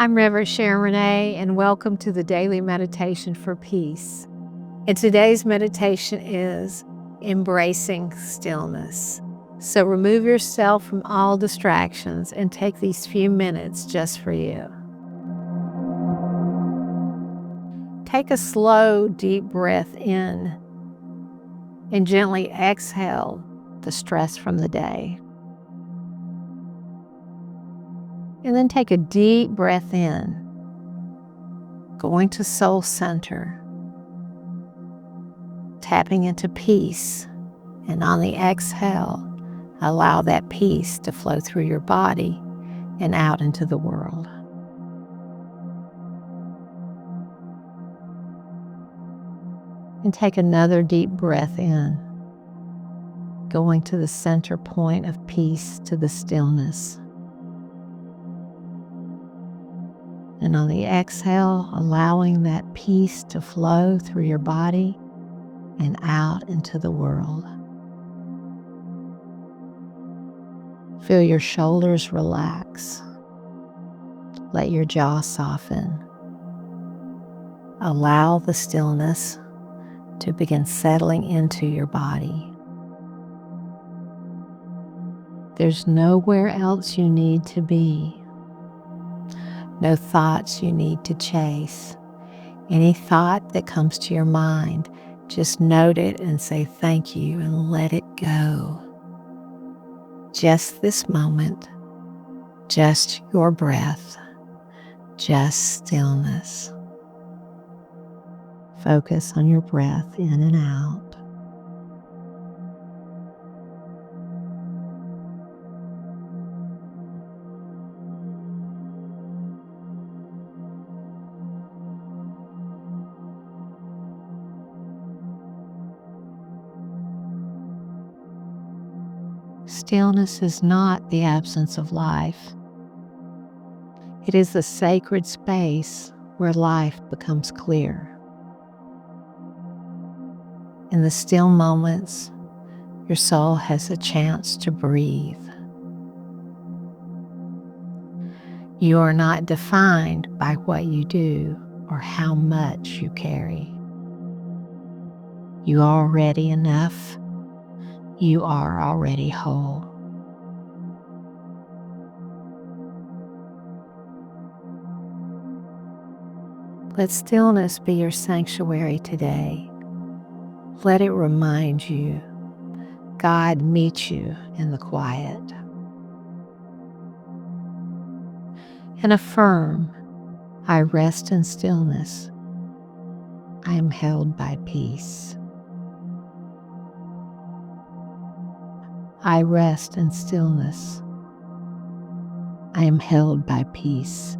I'm Reverend Sharon Renae, and welcome to the Daily Meditation for Peace. And today's meditation is embracing stillness. So remove yourself from all distractions and take these few minutes just for you. Take a slow, deep breath in and gently exhale the stress from the day. And then take a deep breath in, going to soul center, tapping into peace. And on the exhale, allow that peace to flow through your body and out into the world. And take another deep breath in, going to the center point of peace, to the stillness. And on the exhale, allowing that peace to flow through your body and out into the world. Feel your shoulders relax. Let your jaw soften. Allow the stillness to begin settling into your body. There's nowhere else you need to be. No thoughts you need to chase. Any thought that comes to your mind, just note it and say thank you and let it go. Just this moment, just your breath, just stillness. Focus on your breath in and out. Stillness is not the absence of life. It is the sacred space where life becomes clear. In the still moments, your soul has a chance to breathe. You are not defined by what you do or how much you carry. You are already enough. You are already whole. Let stillness be your sanctuary today. Let it remind you God meets you in the quiet. And affirm, I rest in stillness. I am held by peace. I rest in stillness. I am held by peace.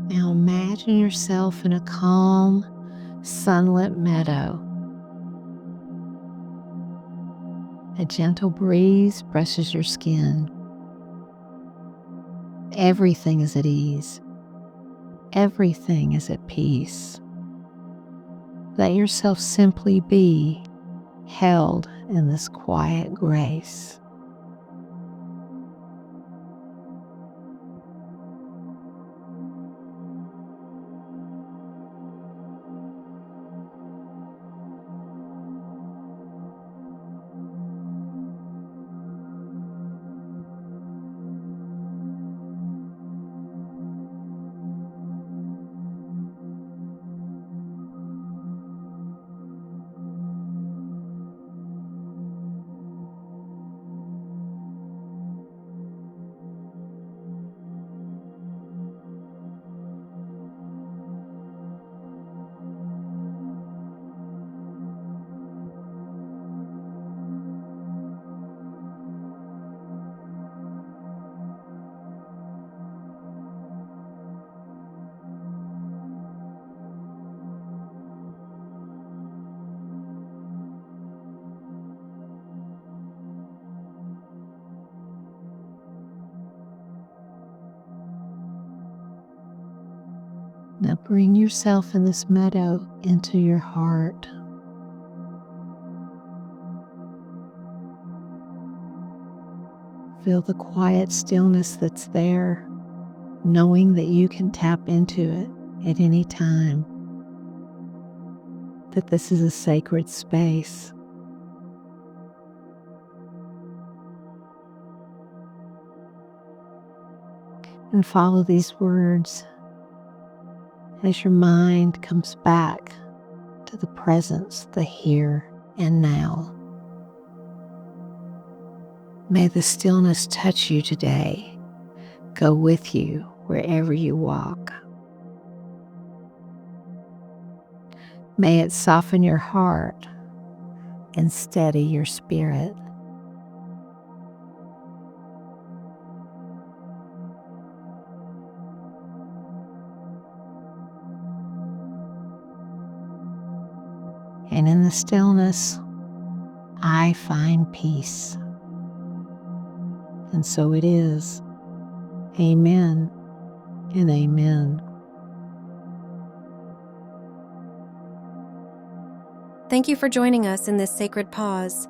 Now imagine yourself in a calm, sunlit meadow. A gentle breeze brushes your skin. Everything is at ease. Everything is at peace. Let yourself simply be held in this quiet grace. Now bring yourself in this meadow into your heart. Feel the quiet stillness that's there, knowing that you can tap into it at any time, that this is a sacred space. And follow these words as your mind comes back to the presence, the here and now. May the stillness touch you today, go with you wherever you walk. May it soften your heart and steady your spirit. And in the stillness, I find peace. And so it is. Amen and amen. Thank you for joining us in this sacred pause.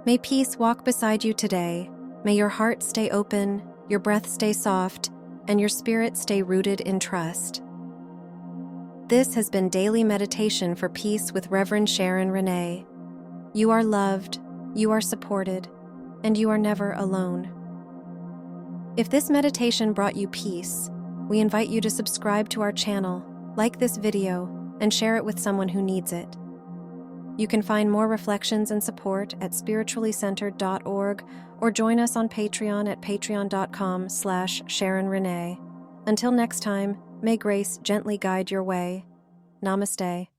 May peace walk beside you today. May your heart stay open, your breath stay soft, and your spirit stay rooted in trust. This has been Daily Meditation for Peace with Reverend Sharon Renae. You are loved, you are supported, and you are never alone. If this meditation brought you peace, we invite you to subscribe to our channel, like this video, and share it with someone who needs it. You can find more reflections and support at spirituallycentered.org or join us on Patreon at patreon.com/Sharon Renae. Until next time, may grace gently guide your way. Namaste.